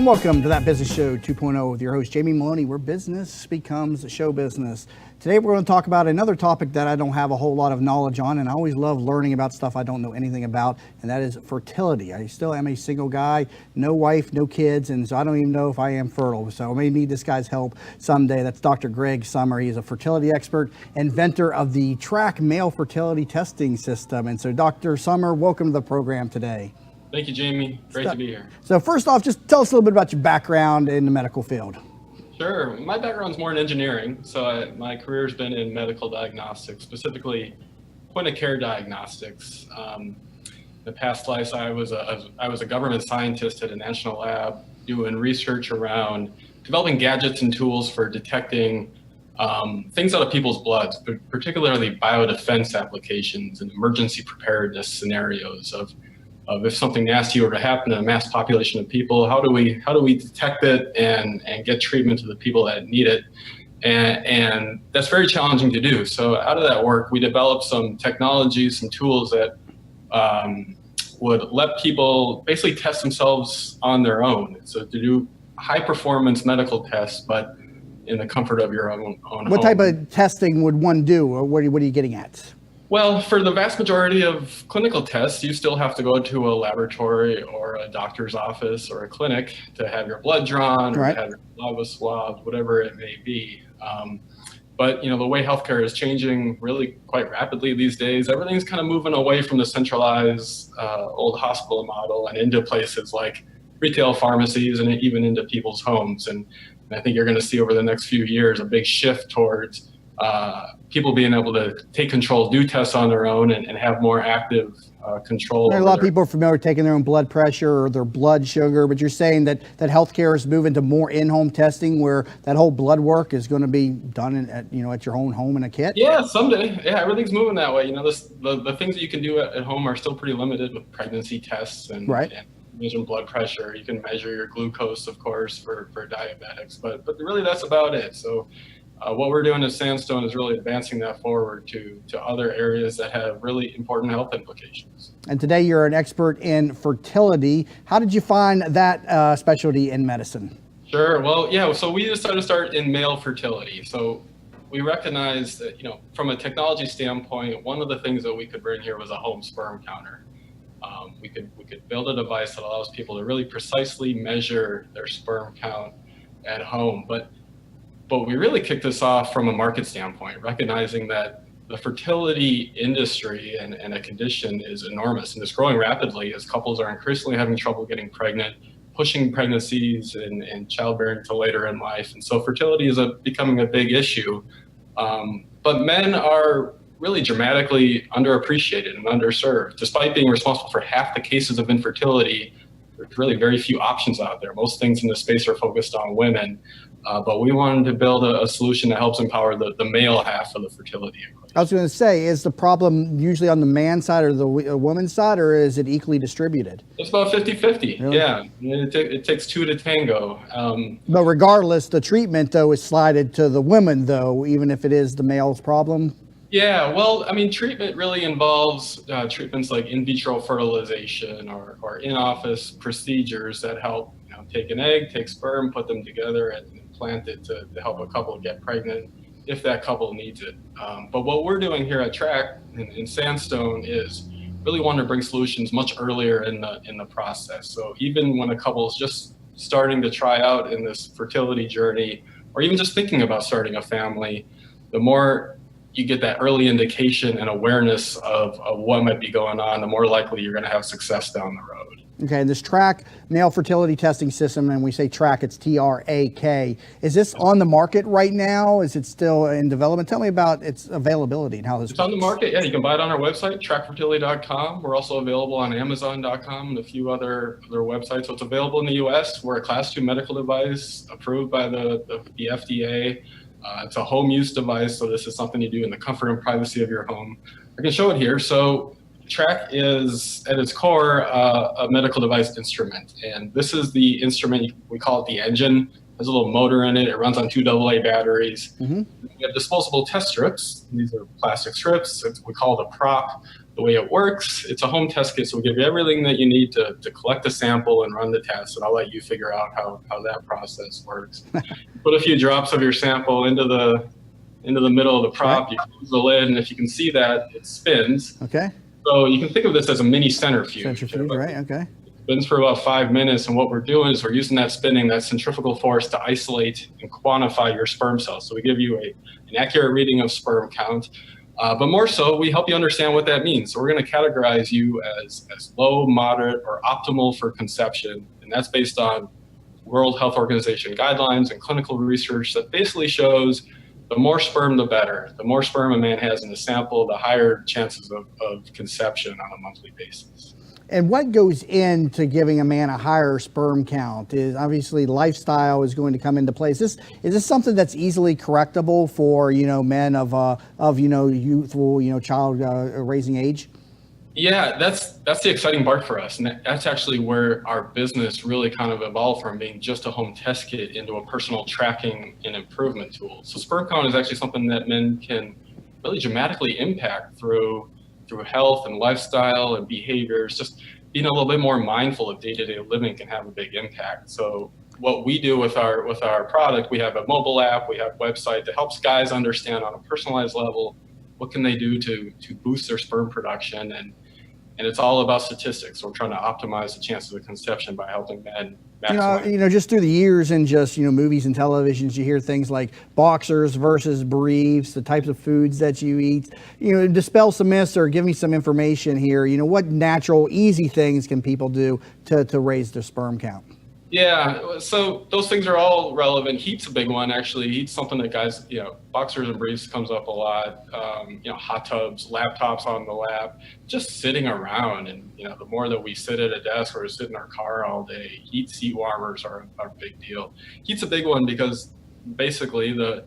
welcome to That Business Show 2.0 with your host, Jamie Maloney, where business becomes show business. Today, we're going to talk about another topic that I don't have a whole lot of knowledge on, and I always love learning about stuff I don't know anything about, and that is fertility. I still am a single guy, no wife, no kids, and so I don't even know if I am fertile. So I may need this guy's help someday. That's Dr. Sommer. He's a fertility expert, inventor of the Trak male fertility testing system. And so, Dr. Sommer, welcome to the program today. Thank you, Jamie. Great to be here. So first off, just tell us a little bit about your background in the medical field. Sure. My background's more in engineering. So my career's been in medical diagnostics, specifically point of care diagnostics. The past lives, I was a government scientist at a national lab doing research around developing gadgets and tools for detecting things out of people's bloods, but particularly biodefense applications and emergency preparedness scenarios of if something nasty were to happen in a mass population of people, how do we detect it and get treatment to the people that need it? And that's very challenging to do. So out of that work, we developed some technologies, some tools that would let people basically test themselves on their own. So to do high performance medical tests, but in the comfort of your own home. What type of testing would one do, or what are you getting at? Well, for the vast majority of clinical tests, you still have to go to a laboratory or a doctor's office or a clinic to have your blood drawn or to have your saliva swabbed, whatever it may be. But the way healthcare is changing really quite rapidly these days, everything's kind of moving away from the centralized old hospital model and into places like retail pharmacies and even into people's homes. And I think you're going to see over the next few years a big shift towards people being able to take control, do tests on their own, and have more active control. A lot of people are familiar with taking their own blood pressure or their blood sugar, but you're saying that healthcare is moving to more in-home testing, where that whole blood work is going to be done at your own home in a kit. Yeah, someday. Yeah, everything's moving that way. The things that you can do at home are still pretty limited with pregnancy tests and measuring blood pressure. You can measure your glucose, of course, for diabetics, but really that's about it. So. What we're doing at Sandstone is really advancing that forward to other areas that have really important health implications. And today you're an expert in fertility. How did you find that specialty in medicine? Sure. Well, yeah, so we decided to start in male fertility. So we recognized that, from a technology standpoint, one of the things that we could bring here was a home sperm counter. We could build a device that allows people to really precisely measure their sperm count at home. But we really kicked this off from a market standpoint, recognizing that the fertility industry and a condition is enormous and it's growing rapidly as couples are increasingly having trouble getting pregnant, pushing pregnancies and childbearing to later in life. And so fertility is becoming a big issue. But men are really dramatically underappreciated and underserved. Despite being responsible for half the cases of infertility, there's really very few options out there. Most things in this space are focused on women. But we wanted to build a solution that helps empower the male half of the fertility equation. I was going to say, is the problem usually on the man side or the woman's side, or is it equally distributed? It's about 50-50. Really? Yeah, it takes two to tango. But regardless, the treatment, though, is slided to the women, though, even if it is the male's problem? Yeah, well, treatment really involves treatments like in vitro fertilization or in-office procedures that help take an egg, take sperm, put them together, and plant it to help a couple get pregnant if that couple needs it. But what we're doing here at Trak in Sandstone is really want to bring solutions much earlier in the process. So even when a couple is just starting to try out in this fertility journey, or even just thinking about starting a family, the more you get that early indication and awareness of what might be going on, the more likely you're going to have success down the road. Okay, and this Trak male fertility testing system, and we say Trak, it's T-R-A-K. Is this on the market right now? Is it still in development? Tell me about its availability and how this works. It's on the market, yeah. You can buy it on our website, trakfertility.com. We're also available on Amazon.com and a few other websites. So it's available in the U.S. We're a Class 2 medical device approved by the FDA. It's a home use device, so this is something you do in the comfort and privacy of your home. I can show it here. So Trak is, at its core, a medical device instrument. And this is the instrument, we call it the engine. There's a little motor in it. It runs on 2 AA batteries. Mm-hmm. We have disposable test strips. These are plastic strips. We call it a prop. The way it works, it's a home test kit, so we give you everything that you need to collect a sample and run the test, and I'll let you figure out how that process works. Put a few drops of your sample into the middle of the prop, you close the lid, and if you can see that, it spins. Okay. So you can think of this as a mini centrifuge. Centrifuge, right, okay. It spins for about 5 minutes, and what we're doing is we're using that spinning, that centrifugal force to isolate and quantify your sperm cells. So we give you an accurate reading of sperm count, but more so, we help you understand what that means. So we're going to categorize you as low, moderate, or optimal for conception, and that's based on World Health Organization guidelines and clinical research that basically shows the more sperm, the better. The more sperm a man has in the sample, the higher chances of conception on a monthly basis. And what goes into giving a man a higher sperm count? Is obviously lifestyle is going to come into play. Is this something that's easily correctable for men of youthful child raising age? Yeah, that's the exciting part for us, and that's actually where our business really kind of evolved from being just a home test kit into a personal tracking and improvement tool. So sperm count is actually something that men can really dramatically impact through health and lifestyle and behaviors. Just being a little bit more mindful of day-to-day living can have a big impact. So what we do with our product, we have a mobile app, we have a website that helps guys understand on a personalized level what can they do to boost their sperm production, and it's all about statistics. We're trying to optimize the chances of conception by helping men maximize. Just through the years and just movies and televisions, you hear things like boxers versus briefs, the types of foods that you eat. Dispel some myths or give me some information here. What natural, easy things can people do to raise their sperm count? Yeah, so those things are all relevant. Heat's a big one, actually. Heat's something that guys, boxers and briefs comes up a lot. Hot tubs, laptops on the lap, just sitting around. And, the more that we sit at a desk or sit in our car all day, seat warmers are a big deal. Heat's a big one because basically the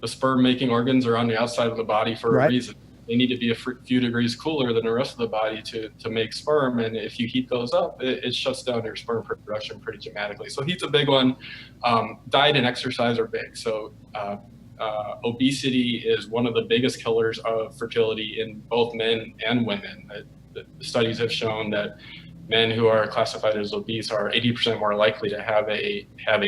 sperm making organs are on the outside of the body for a reason. They need to be a few degrees cooler than the rest of the body to make sperm. And if you heat those up, it shuts down your sperm production pretty dramatically. So heat's a big one. Diet and exercise are big. So obesity is one of the biggest killers of fertility in both men and women. The studies have shown that men who are classified as obese are 80% more likely to have a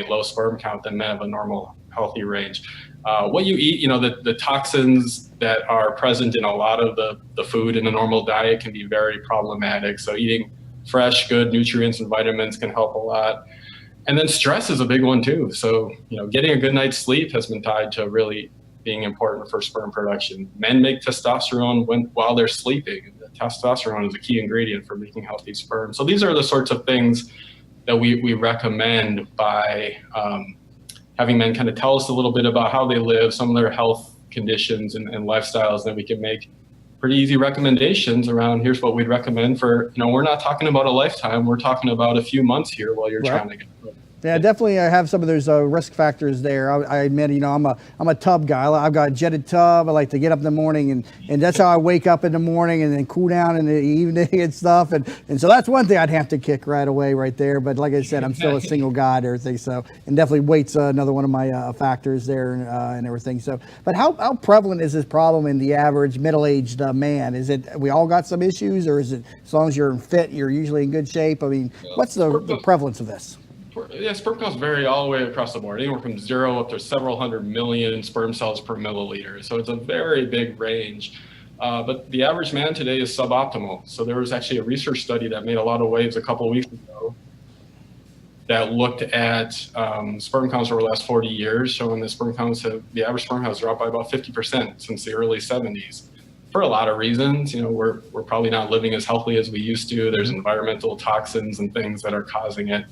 low sperm count than men of a normal, healthy range. What you eat, the toxins that are present in a lot of the food in a normal diet can be very problematic. So eating fresh, good nutrients and vitamins can help a lot. And then stress is a big one too. So, getting a good night's sleep has been tied to really being important for sperm production. Men make testosterone while they're sleeping. The testosterone is a key ingredient for making healthy sperm. So these are the sorts of things that we recommend by having men kind of tell us a little bit about how they live, some of their health conditions and lifestyles, that we can make pretty easy recommendations around here's what we'd recommend for, we're not talking about a lifetime, we're talking about a few months here while you're trying to get through. Yeah, definitely. I have some of those risk factors there. I admit, I'm a tub guy. I've got a jetted tub. I like to get up in the morning, and that's how I wake up in the morning, and then cool down in the evening and stuff. And so that's one thing I'd have to kick right away right there. But like I said, I'm still a single guy and everything. So, and definitely weight's another one of my factors there and everything. So, but how prevalent is this problem in the average middle-aged man? Is it we all got some issues, or is it as long as you're fit, you're usually in good shape? I mean, what's the prevalence of this? Yeah, sperm counts vary all the way across the board, anywhere from 0 up to several 100 million sperm cells per milliliter. So it's a very big range. But the average man today is suboptimal. So there was actually a research study that made a lot of waves a couple of weeks ago that looked at sperm counts over the last 40 years, showing that the average sperm count has dropped by about 50% since the early 70s. For a lot of reasons, we're probably not living as healthy as we used to. There's environmental toxins and things that are causing it.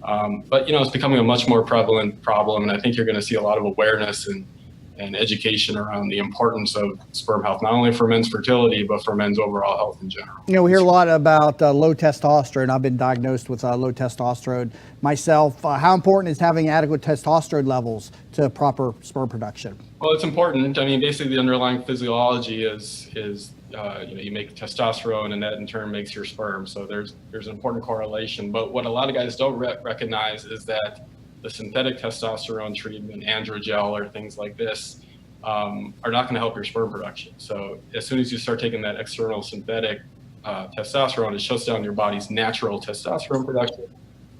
But it's becoming a much more prevalent problem, and I think you're going to see a lot of awareness and education around the importance of sperm health, not only for men's fertility, but for men's overall health in general. We hear a lot about low testosterone. I've been diagnosed with low testosterone myself. How important is having adequate testosterone levels to proper sperm production? Well, it's important. I mean, basically the underlying physiology is you make testosterone, and that in turn makes your sperm. So there's an important correlation. But what a lot of guys don't recognize is that the synthetic testosterone treatment, androgel or things like this, are not going to help your sperm production. So as soon as you start taking that external synthetic testosterone, it shuts down your body's natural testosterone production.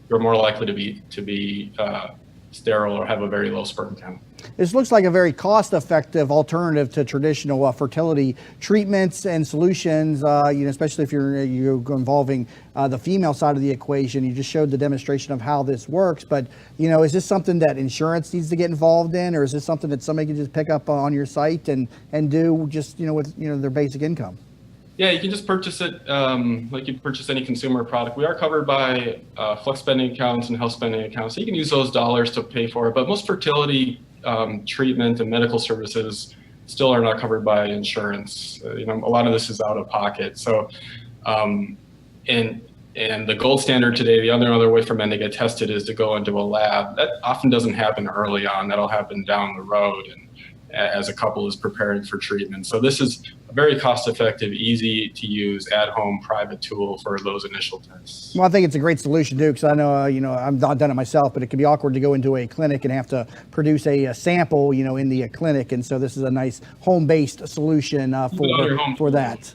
You're more likely to be sterile or have a very low sperm count. This looks like a very cost-effective alternative to traditional fertility treatments and solutions. Especially if you're involving the female side of the equation. You just showed the demonstration of how this works, but is this something that insurance needs to get involved in, or is this something that somebody can just pick up on your site and do just with their basic income? Yeah, you can just purchase it like you purchase any consumer product. We are covered by flex spending accounts and health spending accounts, so you can use those dollars to pay for it. But most fertility treatment and medical services still are not covered by insurance. A lot of this is out of pocket. So, and the gold standard today, the other way for men to get tested is to go into a lab. That often doesn't happen early on. That'll happen down the road, and as a couple is preparing for treatment. So this is a very cost-effective, easy to use at-home private tool for those initial tests. Well, I think it's a great solution too, because I know, I've not done it myself, but it can be awkward to go into a clinic and have to produce a sample, in the clinic. And so this is a nice home-based solution for that.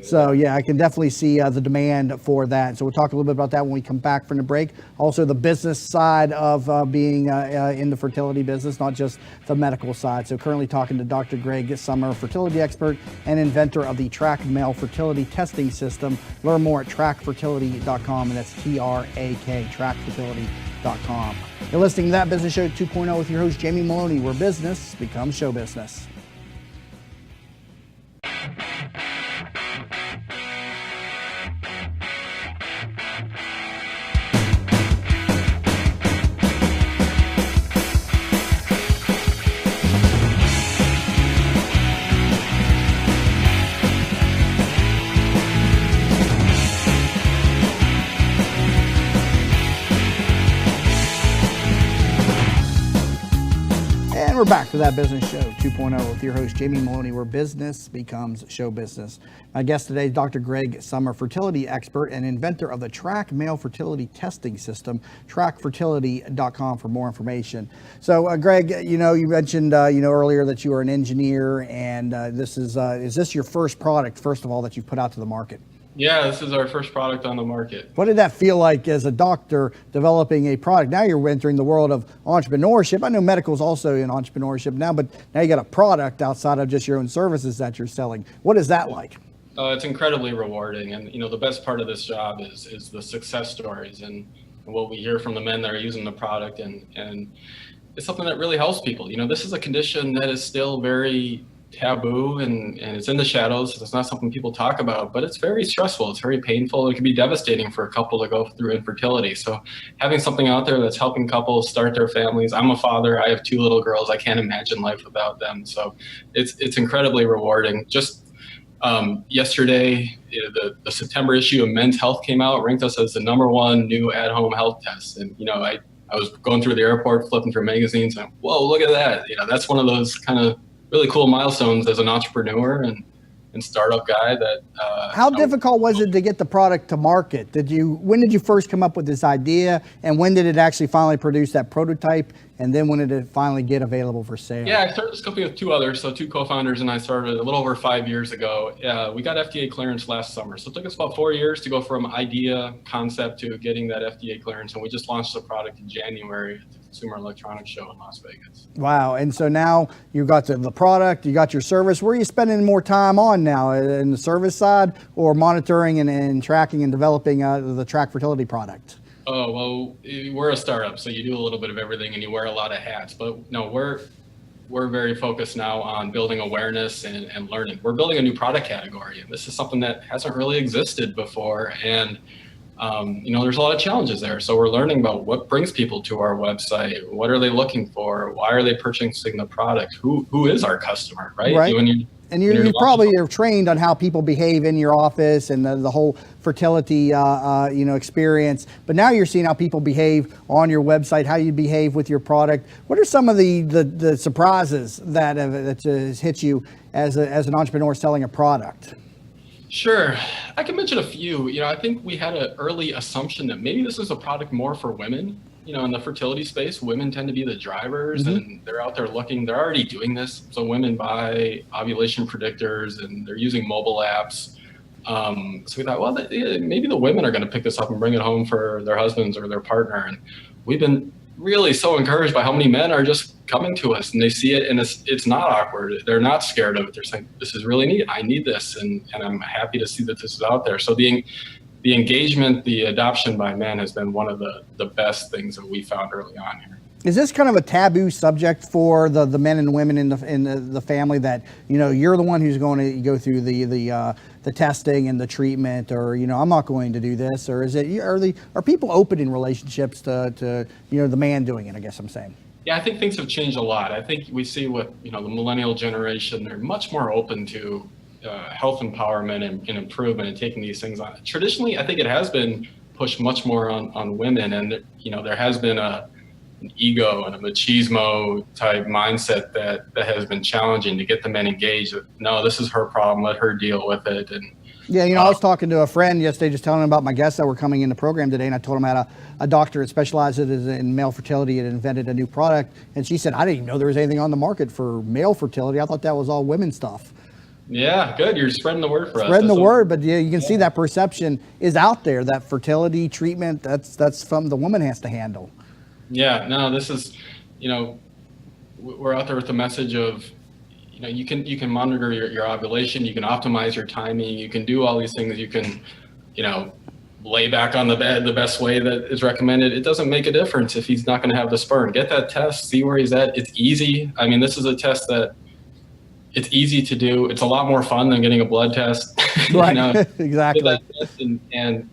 So yeah, I can definitely see the demand for that. So we'll talk a little bit about that when we come back from the break. Also the business side of being in the fertility business, not just the medical side. So currently talking to Dr. Greg Sommer, fertility expert and inventor of the Trak male fertility testing system. Learn more at trakfertility.com, and that's Trak, trakfertility.com. You're listening to That Business Show 2.0 with your host, Jamie Maloney, where business becomes show business. We're back to That Business Show 2.0 with your host, Jamie Maloney, where business becomes show business. My guest today is Dr. Greg Sommer, fertility expert and inventor of the Trak male fertility testing system, trakfertility.com for more information. So, Greg, you mentioned, earlier that you are an engineer, and is this your first product, first of all, that you've put out to the market? Yeah, this is our first product on the market. What did that feel like as a doctor developing a product? Now you're entering the world of entrepreneurship. I know medical is also in entrepreneurship now, but now you got a product outside of just your own services that you're selling. What is that like? It's incredibly rewarding. And, the best part of this job is the success stories and what we hear from the men that are using the product. And it's something that really helps people. This is a condition that is still very taboo and it's in the shadows. It's not something people talk about, but it's very stressful. It's very painful. It can be devastating for a couple to go through infertility. So having something out there that's helping couples start their families. I'm a father. I have 2 little girls. I can't imagine life without them. So it's incredibly rewarding. Just yesterday, the September issue of Men's Health came out, ranked us as the #1 new at-home health test. And, I was going through the airport, flipping through magazines, and whoa, look at that. That's one of those kind of really cool milestones as an entrepreneur and startup guy. That how difficult was it to get the product to market? When did you first come up with this idea, and when did it actually finally produce that prototype, and then when did it finally get available for sale? Yeah, I started this company with 2 others, so 2 co-founders, and I started a little over 5 years ago. We got FDA clearance last summer, so it took us about 4 years to go from idea, concept to getting that FDA clearance, and we just launched the product in January at the Consumer Electronics Show in Las Vegas. Wow, and so now you got the product, you got your service. Where are you spending more time on now, in the service side or monitoring and tracking and developing the Trak fertility product? Oh, well, we're a startup, so you do a little bit of everything and you wear a lot of hats. But no, we're very focused now on building awareness and learning. We're building a new product category, and this is something that hasn't really existed before. And there's a lot of challenges there. So we're learning about what brings people to our website. What are they looking for? Why are they purchasing the product? Who is our customer, right? Right. And you probably are trained on how people behave in your office and the whole fertility, experience. But now you're seeing how people behave on your website, how you behave with your product. What are some of the surprises that has hit you as an entrepreneur selling a product? Sure. I can mention a few. I think we had an early assumption that maybe this is a product more for women. in the fertility space, women tend to be the drivers, Mm-hmm. and they're out there looking. They're already doing this. So women buy ovulation predictors, and they're using mobile apps. So we thought, well, maybe the women are going to pick this up and bring it home for their husbands or their partner. And we've been really so encouraged by how many men are just coming to us, and they see it, and it's not awkward. They're not scared of it. They're saying, this is really neat. I need this, and I'm happy to see that this is out there. So the engagement, the adoption by men has been one of the best things that we found early on here. Is this kind of a taboo subject for the men and women in the family, that you're the one who's going to go through the testing and the treatment, or I'm not going to do this, or are people open in relationships to the man doing it? I guess I'm saying. Yeah, I think things have changed a lot. I think we see with the millennial generation, they're much more open to health empowerment and improvement and taking these things on. Traditionally, I think it has been pushed much more on women, and there has been an ego and a machismo type mindset that has been challenging to get the men engaged. No, this is her problem. Let her deal with it. And yeah, I was talking to a friend yesterday, just telling him about my guests that were coming in the program today, and I told him I had a doctor that specializes in male fertility and invented a new product, and she said, I didn't even know there was anything on the market for male fertility. I thought that was all women's stuff. Yeah, good. You're spreading the word for us. Spreading the word, but you can see that perception is out there, that fertility treatment, that's something the woman has to handle. Yeah, no, this is, we're out there with the message of, you can monitor your ovulation, you can optimize your timing, you can do all these things, you can, lay back on the bed the best way that is recommended. It doesn't make a difference if he's not going to have the sperm. Get that test, see where he's at. It's easy. I mean, this is a test that it's easy to do. It's a lot more fun than getting a blood test. Right. Exactly. And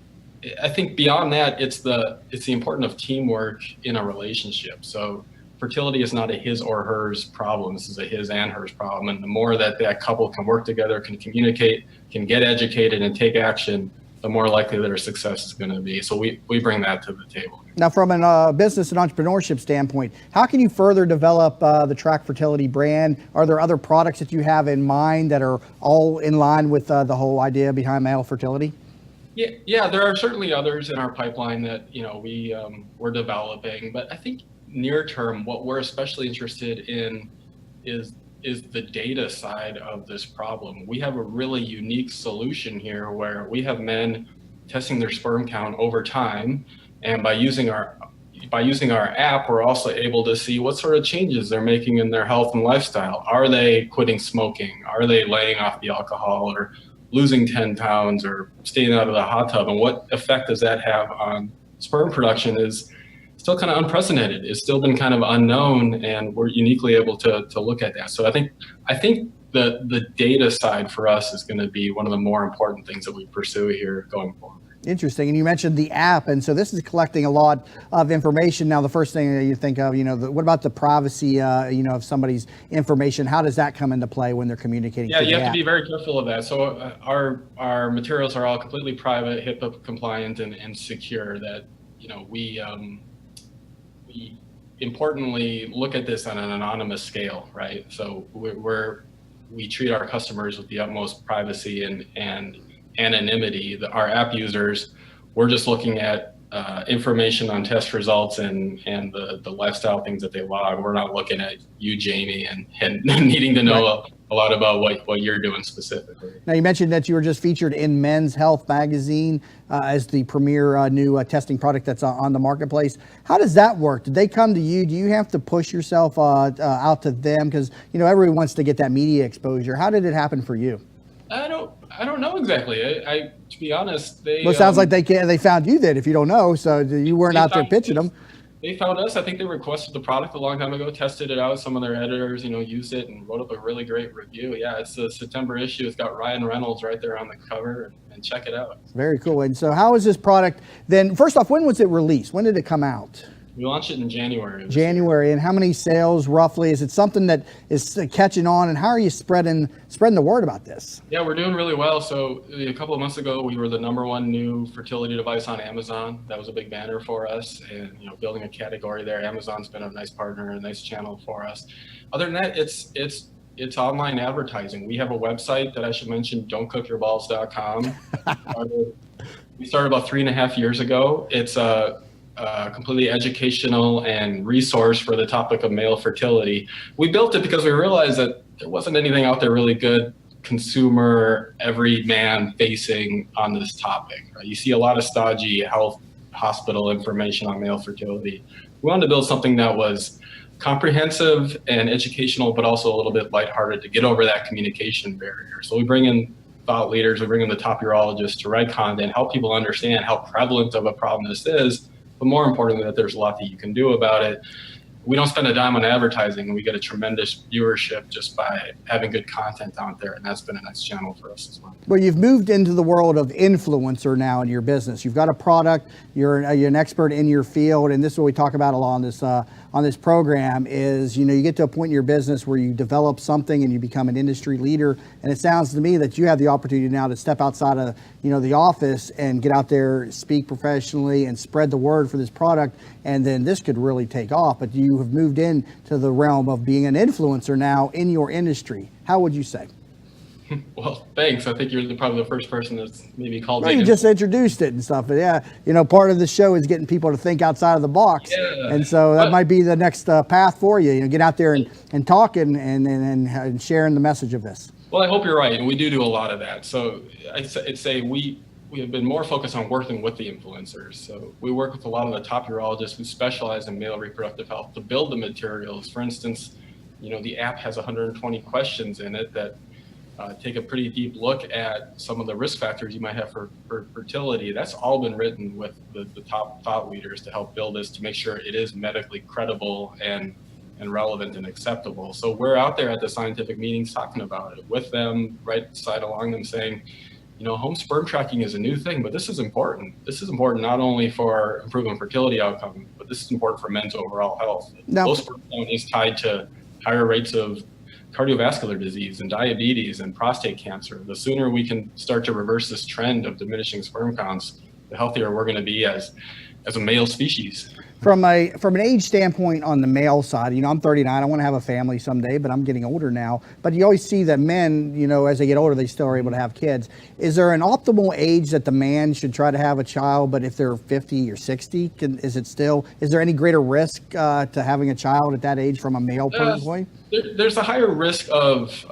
I think beyond that, it's the importance of teamwork in a relationship. So fertility is not a his or hers problem. This is a his and hers problem. And the more that couple can work together, can communicate, can get educated and take action, the more likely their success is going to be. So we bring that to the table. Now, from a business and entrepreneurship standpoint, how can you further develop the Trak Fertility brand? Are there other products that you have in mind that are all in line with the whole idea behind male fertility? Yeah, there are certainly others in our pipeline that we're developing. But I think near term, what we're especially interested in is the data side of this problem. We have a really unique solution here where we have men testing their sperm count over time, and by using our app, we're also able to see what sort of changes they're making in their health and lifestyle. Are they quitting smoking? Are they laying off the alcohol, or losing 10 pounds, or staying out of the hot tub? And what effect does that have on sperm production is still kind of unprecedented. It's still been kind of unknown, and we're uniquely able to look at that. So I think the data side for us is going to be one of the more important things that we pursue here going forward. Interesting. And you mentioned the app, and so this is collecting a lot of information. Now, the first thing that you think of, what about the privacy, of somebody's information? How does that come into play when they're communicating? Yeah, you have to be very careful of that. So our materials are all completely private, HIPAA compliant, and secure. That we importantly look at this on an anonymous scale, right? So we treat our customers with the utmost privacy and anonymity. Our app users, we're just looking at information on test results and the lifestyle things that they log. We're not looking at you, Jamie, and needing to know a lot about what you're doing specifically. Now, you mentioned that you were just featured in Men's Health magazine as the premier new testing product that's on the marketplace. How does that work? Did they come to you? Do you have to push yourself out to them? Because everyone wants to get that media exposure. How did it happen for you? I don't know exactly. I to be honest, Well, it sounds like they found you then, if you don't know. So you weren't out there pitching them. They found us. I think they requested the product a long time ago, tested it out. Some of their editors, used it and wrote up a really great review. Yeah, it's the September issue. It's got Ryan Reynolds right there on the cover, and check it out. Very cool. And so how is this product then? First off, when was it released? When did it come out? We launched it in January. January. And how many sales roughly? Is it something that is catching on? And how are you spreading the word about this? Yeah, we're doing really well. So a couple of months ago, we were the #1 new fertility device on Amazon. That was a big banner for us, and building a category there. Amazon's been a nice partner, a nice channel for us. Other than that, it's online advertising. We have a website that I should mention, don'tcookyourballs.com. We started about 3.5 years ago. It's completely educational and resource for the topic of male fertility. We built it because we realized that there wasn't anything out there really good consumer, every man facing on this topic. Right? You see a lot of stodgy health hospital information on male fertility. We wanted to build something that was comprehensive and educational, but also a little bit lighthearted to get over that communication barrier. So we bring in thought leaders, we bring in the top urologists to write content, help people understand how prevalent of a problem this is, but more importantly, that there's a lot that you can do about it. We don't spend a dime on advertising, and we get a tremendous viewership just by having good content out there, and that's been a nice channel for us as well. Well, you've moved into the world of influencer now in your business. You've got a product, you're an expert in your field, and this is what we talk about a lot on this program is, you get to a point in your business where you develop something and you become an industry leader, and it sounds to me that you have the opportunity now to step outside of the office and get out there, speak professionally, and spread the word for this product, and then this could really take off. But you have moved into the realm of being an influencer now in your industry. How would you say? Well, thanks. I think you're probably the first person that's maybe called me. You just introduced it and stuff. But yeah, part of the show is getting people to think outside of the box. Yeah. And so that might be the next path for you. Get out there and talk and sharing the message of this. Well, I hope you're right. And we do a lot of that. So I'd say we have been more focused on working with the influencers. So we work with a lot of the top urologists who specialize in male reproductive health to build the materials. For instance, the app has 120 questions in it that take a pretty deep look at some of the risk factors you might have for fertility. That's all been written with the top thought leaders to help build this, to make sure it is medically credible and relevant and acceptable. So we're out there at the scientific meetings talking about it with them, right side along them, saying, home sperm tracking is a new thing, but this is important. This is important not only for improving fertility outcome, but this is important for men's overall health. Low sperm count is tied to higher rates of cardiovascular disease and diabetes and prostate cancer. The sooner we can start to reverse this trend of diminishing sperm counts, the healthier we're going to be as a male species. From an age standpoint on the male side, I'm 39. I want to have a family someday, but I'm getting older now. But you always see that men, as they get older, they still are able to have kids. Is there an optimal age that the man should try to have a child, but if they're 50 or 60, is there any greater risk to having a child at that age from a male point of view? There's a higher risk of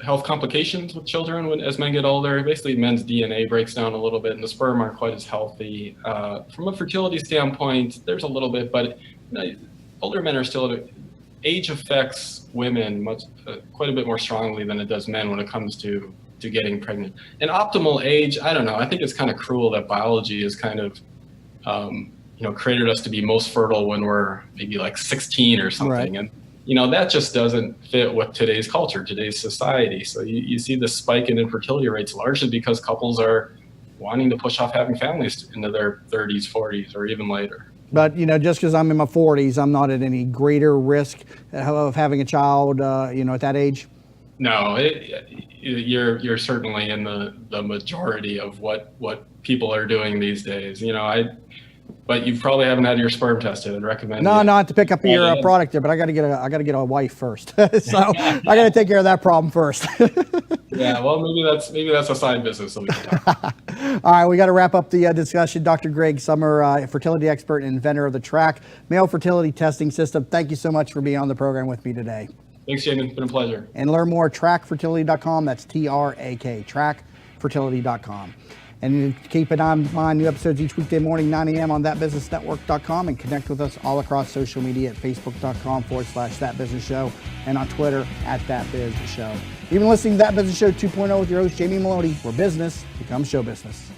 health complications with children as men get older. Basically, men's DNA breaks down a little bit, and the sperm aren't quite as healthy. From a fertility standpoint, there's a little bit, but older men are still. Age affects women quite a bit more strongly than it does men when it comes to getting pregnant. An optimal age, I don't know. I think it's kind of cruel that biology is kind of created us to be most fertile when we're maybe like 16 or something, right. And that just doesn't fit with today's culture, today's society. So you see the spike in infertility rates largely because couples are wanting to push off having families into their 30s, 40s, or even later. But, just because I'm in my 40s, I'm not at any greater risk of having a child, at that age? No, you're certainly in the majority of what people are doing these days. But you probably haven't had your sperm tested. I'd recommend. No, not to pick up your product there, but I got to get a wife first. So I got to take care of that problem first. Yeah, well, maybe that's a side business that we can talk about. All right, we got to wrap up the discussion. Dr. Greg Sommer, fertility expert and inventor of the Trak male fertility testing system. Thank you so much for being on the program with me today. Thanks, Jamie. It's been a pleasure. And learn more at trakfertility.com. That's TRAK, trakfertility.com. And keep an eye on new episodes each weekday morning, 9 a.m. on thatbusinessnetwork.com, and connect with us all across social media at facebook.com/thatbusinessshow and on Twitter at thatbizshow. You've been listening to That Business Show 2.0 with your host, Jamie Maloney, where business becomes show business.